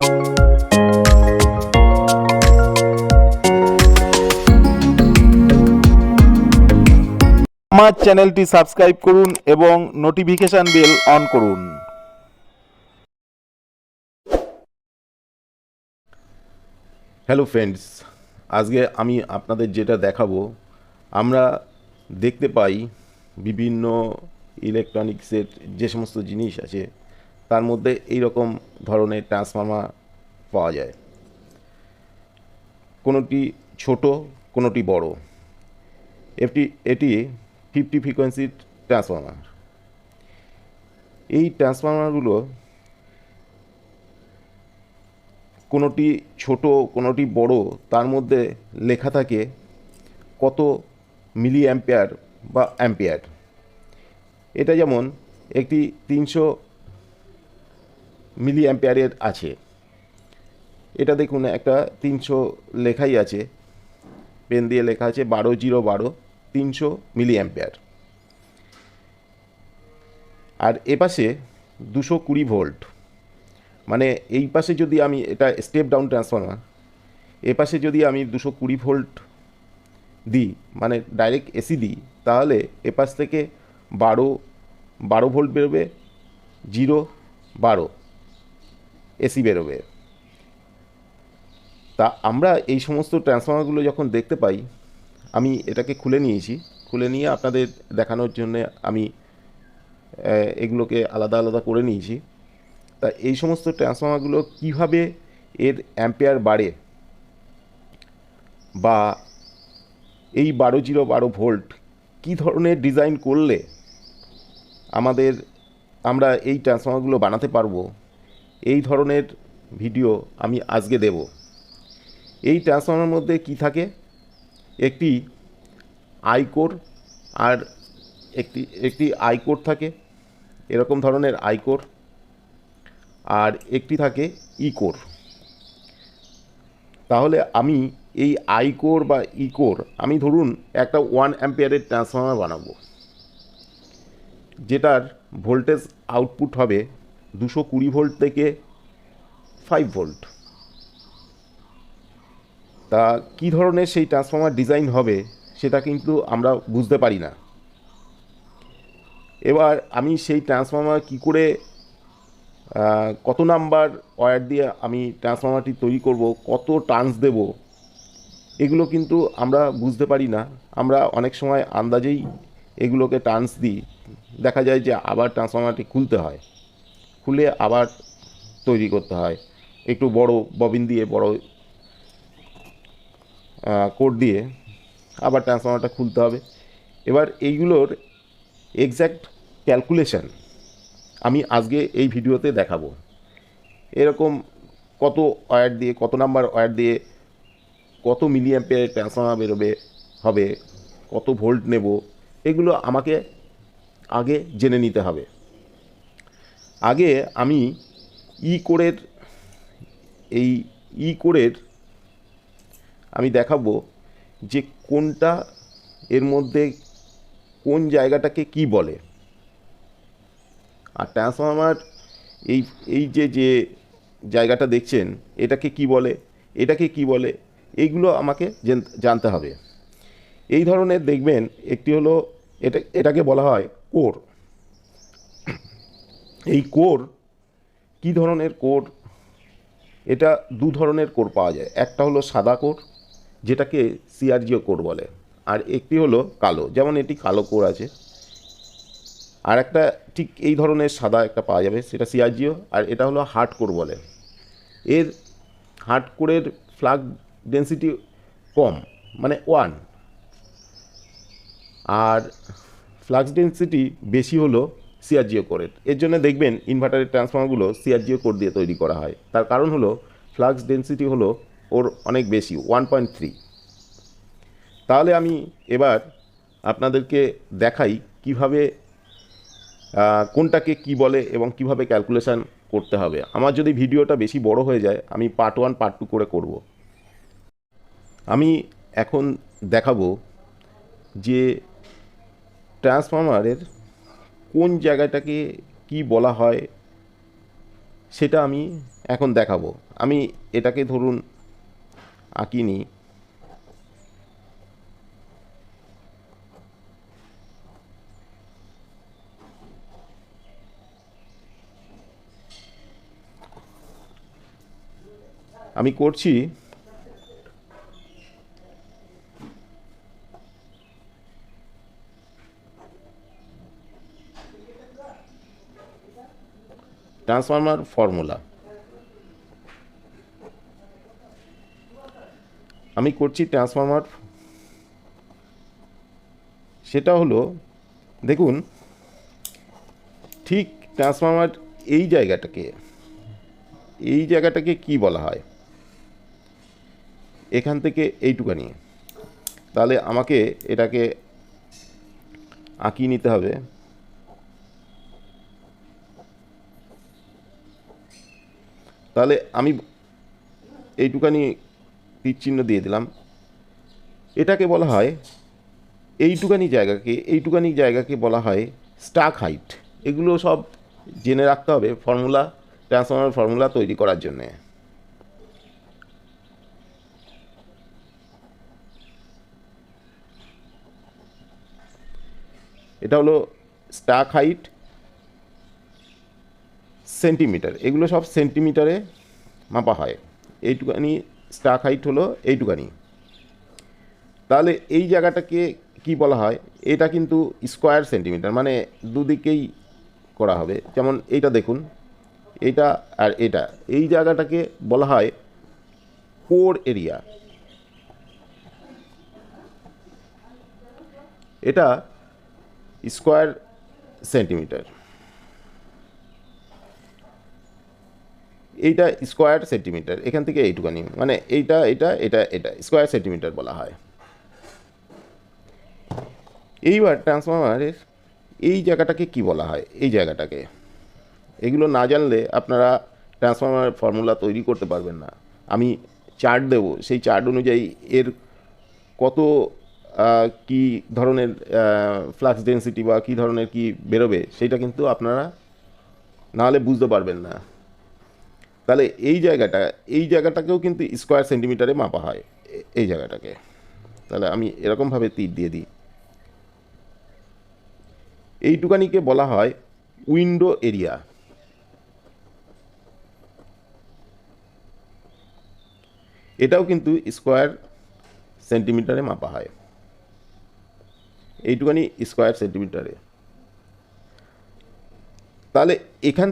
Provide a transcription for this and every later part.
আমার চ্যানেলটি সাবস্ক্রাইব করুন এবং নোটিফিকেশন বেল অন করুন। হ্যালো ফ্রেন্ডস, আজকে আমি আপনাদের যেটা দেখাবো, আমরা দেখতে পাই বিভিন্ন ইলেকট্রনিক্সের যে সমস্ত জিনিস আছে তার মধ্যে এই রকম ধরনের ট্রান্সফর্মার পাওয়া যায়। কোনোটি ছোট, কোনোটি বড়। এটি 50 ফ্রিকোয়েন্সির ট্রান্সফর্মার। এই ট্রান্সফর্মারগুলো কোনোটি ছোট, কোনোটি বড়, তার মধ্যে লেখা থাকে কত মিলি অ্যাম্পিয়ার বা অ্যাম্পিয়ার। এটা যেমন একটি 300 মিলি অ্যাম্পিয়ারের আছে। এটা দেখুন, একটা 300 লেখাই আছে, পেন দিয়ে লেখা আছে 12012 300 মিলি অ্যাম্পিয়ার। আর এপাশে 220 ভোল্ট, মানে এই পাশে যদি আমি, এটা স্টেপ ডাউন ট্রান্সফর্মার, এপাশে যদি আমি 220 ভোল্ট দিই, মানে ডাইরেক্ট এসি দিই, তাহলে এপাশ থেকে 12 ভোল্ট বেরোবে, 12 এসি বেরোবে। তা আমরা এই সমস্ত ট্রান্সফর্মারগুলো যখন দেখতে পাই, আমি এটাকে খুলে নিয়েছি। খুলে নিয়ে আপনাদের দেখানোর জন্য আমি এগুলোকে আলাদা আলাদা করে নিয়েছি। তা এই সমস্ত ট্রান্সফর্মারগুলো কীভাবে এর অ্যাম্পিয়ার বাড়ে, বা এই 12 ভোল্ট কী ধরনের ডিজাইন করলে আমরা এই ট্রান্সফর্মারগুলো বানাতে পারবো, এই ধরনের ভিডিও আমি আজকে দেব। এই ট্রান্সফর্মারের মধ্যে কি থাকে, একটি আই কোর আর একটি আই কোর থাকে, এরকম ধরনের আই কোর, আর একটি থাকে ই কোর। তাহলে আমি এই আই কোর বা ই কোর, আমি ধরুন একটা 1 অ্যাম্পিয়ারের ট্রান্সফর্মার বানাবো, যেটার ভোল্টেজ আউটপুট হবে 220 ভোল্ট থেকে 5 ভোল্ট। তা কী ধরনের সেই ট্রান্সফর্মার ডিজাইন হবে সেটা কিন্তু আমরা বুঝতে পারি না। এবার আমি সেই ট্রান্সফর্মার কী করে, কত নাম্বার ওয়্যার দিয়ে আমি ট্রান্সফর্মারটি তৈরি করব, কত টার্নস দেব, এগুলো কিন্তু আমরা বুঝতে পারি না। আমরা অনেক সময় আন্দাজেই এগুলোকে টার্নস দিই, দেখা যায় যে আবার ট্রান্সফর্মারটি খুলতে হয়, খুলে আবার তৈরি করতে হয়, একটু বড় ববিন দিয়ে, বড় কোড দিয়ে আবার ট্রান্সফর্মারটা খুলতে হবে। এবার এইগুলোর এক্স্যাক্ট ক্যালকুলেশন আমি আজকে এই ভিডিওতে দেখাবো। এরকম কত ওয়্যার দিয়ে, কত নাম্বার ওয়্যার দিয়ে কত মিলি অ্যাম্পিয়ারের ট্রান্সফর্মার হবে, কত ভোল্ট নেব, এগুলো আমাকে আগে জেনে নিতে হবে। আগে আমি ই কোরের আমি দেখাবো যে কোনটা, এর মধ্যে কোন জায়গাটাকে কি বলে। আর ট্রান্সফর্মার এই যে জায়গাটা দেখছেন, এটাকে কি বলে, এটাকে কি বলে, এইগুলো আমাকে জানতে হবে। এই ধরনের দেখবেন, একটি হলো এটাকে বলা হয় কোর। এই কোর কি ধরনের কোর, এটা দু ধরনের কোর পাওয়া যায়। একটা হলো সাদা কোর, যেটাকে সিআরজিও কোর বলে, আর একটি হলো কালো, যেমন এটি কালো কোর আছে। আর একটা ঠিক এই ধরনের সাদা একটা পাওয়া যাবে, সেটা সিআরজিও, আর এটা হলো হার্ড কোর বলে। এর হার্ড কোরের ফ্লাক্স ডেন্সিটি কম, মানে 1, আর ফ্লাক্স ডেন্সিটি বেশি হলো সিআরজিও কোরের। এর জন্য দেখবেন ইনভার্টারের ট্রান্সফর্মারগুলো সিআরজিও কোর দিয়ে তৈরি করা হয়। তার কারণ হলো ফ্লাক্স ডেন্সিটি হলো ওর অনেক বেশি, 1.3। তাহলে আমি এবার আপনাদেরকে দেখাই কিভাবে কোনটাকে কি বলে এবং কিভাবে ক্যালকুলেশন করতে হবে। আমার যদি ভিডিওটা বেশি বড় হয়ে যায়, আমি পার্ট 1 পার্ট 2 করে করব। আমি এখন দেখাবো যে ট্রান্সফর্মারের কোন জায়গাটাকে কি বলা হয়, সেটা আমি এখন দেখাবো। আমি এটাকে ধরুন আঁকিনি, আমি করছি ট্রান্সফর্মার ফর্মুলা। আমি করছি ট্রান্সফর্মার, সেটা হলো দেখুন ঠিক ট্রান্সফর্মার এই জায়গাটাকে কি বলা হয়, এখান থেকে এইটুকানি। তাহলে আমাকে এটাকে আঁকিয়ে নিতে হবে। তাহলে আমি এইটুকানি তীর চিহ্ন দিয়ে দিলাম। এটাকে বলা হয় এইটুকানি জায়গাকে বলা হয় স্টাক হাইট। এগুলো সব জেনে রাখতে হবে ফর্মুলা, ট্রান্সফর্মার ফর্মুলা তৈরি করার জন্যে। এটা হলো স্টাক হাইট সেন্টিমিটার, এগুলো সব সেন্টিমিটারে মাপা হয়। এইটুকানি স্টাক হাইট হলো এইটুকানি। তাহলে এই জায়গাটাকে কি বলা হয়, এটা কিন্তু স্কোয়ার সেন্টিমিটার, মানে দুদিকেই করা হবে। যেমন এইটা দেখুন, এইটা আর এটা, এই জায়গাটাকে বলা হয় কোর এরিয়া। এটা স্কোয়ার সেন্টিমিটার, এইটা স্কোয়ার সেন্টিমিটার, এখান থেকে এইটুকানি, মানে এইটা এটা এটা এটা স্কোয়ার সেন্টিমিটার বলা হয়। এইবার ট্রান্সফর্মারের এই জায়গাটাকে কি বলা হয়, এই জায়গাটাকে, এগুলো না জানলে আপনারা ট্রান্সফর্মার ফর্মুলা তৈরি করতে পারবেন না। আমি চার্ট দেব, সেই চার্ট অনুযায়ী এর কত কি ধরনের ফ্লাক্স ডেন্সিটি বা কী ধরনের কি বেরোবে, সেটা কিন্তু আপনারা নাহলে বুঝতে পারবেন না। তাহলে এই জায়গাটাকেও কিন্তু স্কোয়ার সেন্টিমিটারে মাপা হয়, এই জায়গাটাকে। তাহলে আমি এরকমভাবে তীর দিয়ে দিই। এইটুকানিকে বলা হয় উইন্ডো এরিয়া। এটাও কিন্তু স্কোয়ার সেন্টিমিটারে মাপা হয়, এইটুকানি স্কোয়ার সেন্টিমিটারে। তাহলে এখান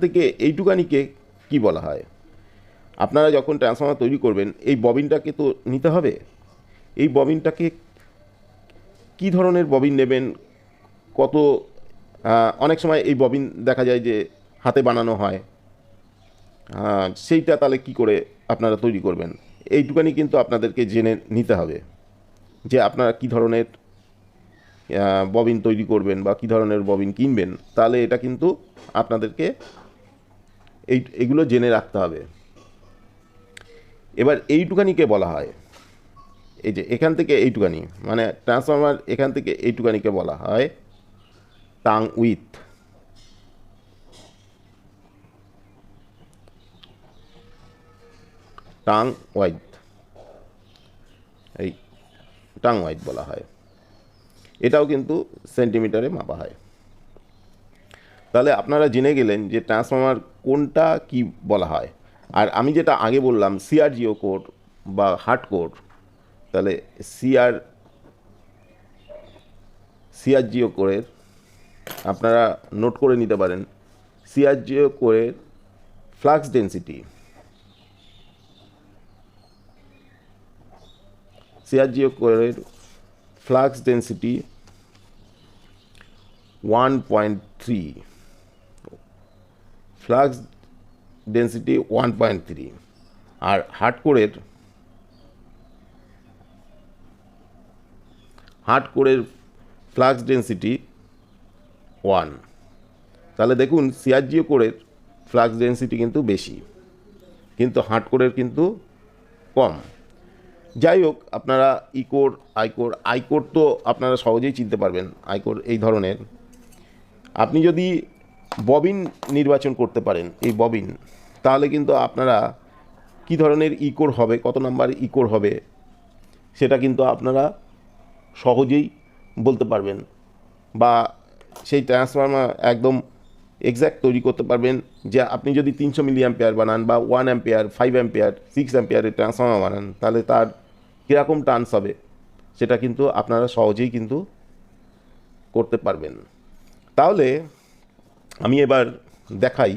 থেকে এইটুকানিকে কি বলা হয়, আপনারা যখন ট্রান্সফর্মার তৈরি করবেন এই ববিনটাকে তো নিতে হবে। এই ববিনটাকে কি ধরনের ববিন নেবেন, কত অনেক সময় এই ববিন দেখা যায় যে হাতে বানানো হয়, সেইটা তাহলে কি করে আপনারা তৈরি করবেন, এইটুকানি কিন্তু আপনাদেরকে জেনে নিতে হবে যে আপনারা কি ধরনের ববিন তৈরি করবেন বা কী ধরনের ববিন কিনবেন। তাহলে এটা কিন্তু আপনাদেরকে এগুলো জেনে রাখতে হবে। এবার এইটুকানিকে বলা হয়, এই যে এখান থেকে এইটুকানি, মানে ট্রান্সফর্মার এখান থেকে এইটুকানিকে বলা হয় টাং উইথ। টাং ওয়াইড বলা হয়। এটাও কিন্তু সেন্টিমিটারে মাপা হয়। তাহলে আপনারা জেনে গেলেন যে ট্রান্সফর্মার কোনটা কি বলা হয়। আর আমি যেটা আগে বললাম সিআরজিও কোড বা হার্ড কোড, তাহলে সিআরজিও কোডের আপনারা নোট করে নিতে পারেন। সিআরজিও কোডের ফ্লাক্স ডেন্সিটি, সিআরজিও কোডের ফ্লাক্স ডেন্সিটি 1.3, ফ্লাক্স ডেন্সিটি 1.3, আর হার্ড কোরের ফ্লাক্স ডেন্সিটি 1। তাহলে দেখুন সিআরজিও কোরের ফ্লাক্স ডেন্সিটি কিন্তু বেশি, কিন্তু হার্ড কোরের কিন্তু কম। যাই হোক, আপনারা আইকোর তো আপনারা সহজেই চিনতে পারবেন। আইকোর এই ধরনের, আপনি যদি ববিন নির্বাচন করতে পারেন, এই ববিন, তাহলে কিন্তু আপনারা কী ধরনের ইকোর হবে, কত নাম্বার ইকোর হবে সেটা কিন্তু আপনারা সহজেই বলতে পারবেন, বা সেই ট্রান্সফর্মার একদম এক্স্যাক্ট তৈরি করতে পারবেন। যে আপনি যদি 300 মিলি অ্যাম্পিয়ার বানান বা 1 অ্যাম্পিয়ার, 5 অ্যাম্পিয়ার, 6 অ্যাম্পিয়ারের ট্রান্সফর্মার বানান, তাহলে তার কীরকম টার্নস হবে সেটা কিন্তু আপনারা সহজেই কিন্তু করতে পারবেন। তাহলে আমি এবার দেখাই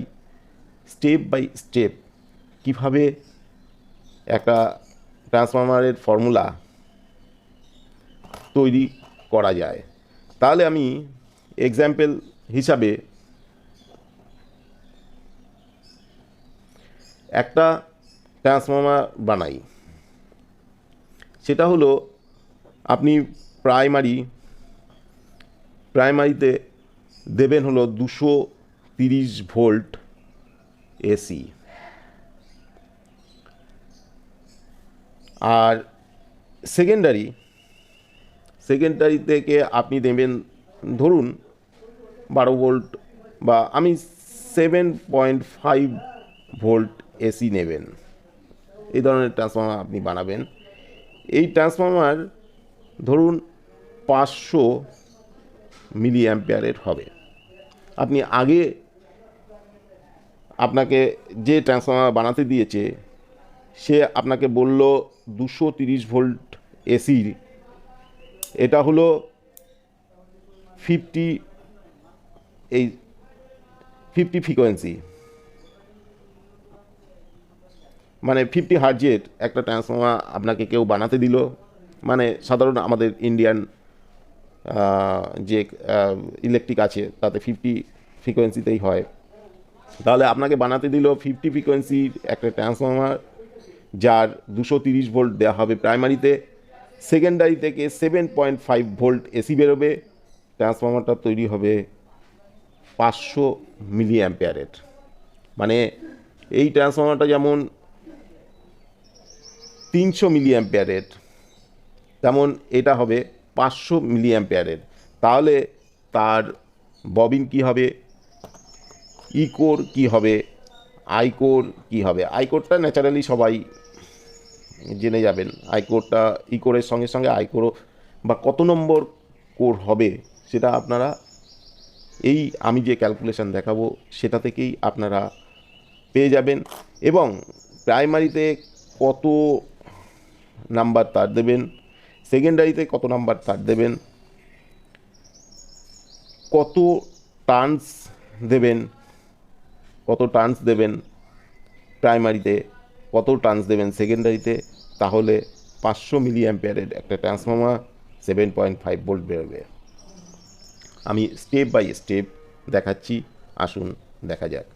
স্টেপ বাই স্টেপ কীভাবে একটা ট্রান্সফর্মারের ফর্মুলা তৈরি করা যায়। তাহলে আমি এক্সাম্পল হিসাবে একটা ট্রান্সফর্মার বানাই। সেটা হলো আপনি প্রাইমারিতে দেবেন হলো 230 ভোল্ট এসি, আর সেকেন্ডারি থেকে আপনি দেবেন ধরুন 12 ভোল্ট, বা আমি 7.5 ভোল্ট এসি নেবেন। এই ধরনের ট্রান্সফর্মার আপনি বানাবেন। এই ট্রান্সফর্মার ধরুন 500 মিলি অ্যাম্পিয়ারের হবে। আপনি আগে আপনাকে যে ট্রান্সফর্মার বানাতে দিয়েছে সে আপনাকে বলল 230 ভোল্ট এসির, এটা হলো 50 ফ্রিকোয়েন্সি, মানে 50 হার্জের একটা ট্রান্সফর্মার আপনাকে কেউ বানাতে দিল। মানে সাধারণ আমাদের ইন্ডিয়ান যে ইলেকট্রিক আছে তাতে 50 ফ্রিকোয়েন্সিতেই হয়। তাহলে আপনাকে বানাতে দিল 50 ফ্রিকোয়েন্সির একটা ট্রান্সফর্মার, যার 230 ভোল্ট দেওয়া হবে প্রাইমারিতে। সেকেন্ডারি থেকে 7.5 ভোল্ট এসি বেরোবে। ট্রান্সফর্মারটা তৈরি হবে 500 মিলি অ্যাম্পিয়ারের। মানে এই ট্রান্সফর্মারটা যেমন 300 মিলি অ্যাম্পিয়ারের, তেমন এটা হবে 500 মিলি অ্যাম্পিয়ারের। তাহলে তার ববিন কি হবে, ইকোর কি হবে, আইকোর কি হবে। আইকোরটা ন্যাচারালি সবাই জেনে যাবেন। আইকোরটা ইকোরের সঙ্গে সঙ্গে আইকোরও বা কত নম্বর কোর হবে সেটা আপনারা এই আমি যে ক্যালকুলেশন দেখাবো সেটা থেকেই আপনারা পেয়ে যাবেন। এবং প্রাইমারিতে কত নাম্বার তার দেবেন, সেকেন্ডারিতে কত নাম্বার তার দেবেন, কত টার্নস দেবেন প্রাইমারিতে, কত টার্নস দেবেন সেকেন্ডারিতে, তাহলে 500 মিলি অ্যাম্পিয়ারের একটা ট্রান্সফর্মার 7.5 ভোল্ট বেরোবে। আমি স্টেপ বাই স্টেপ দেখাচ্ছি, আসুন দেখা যাক।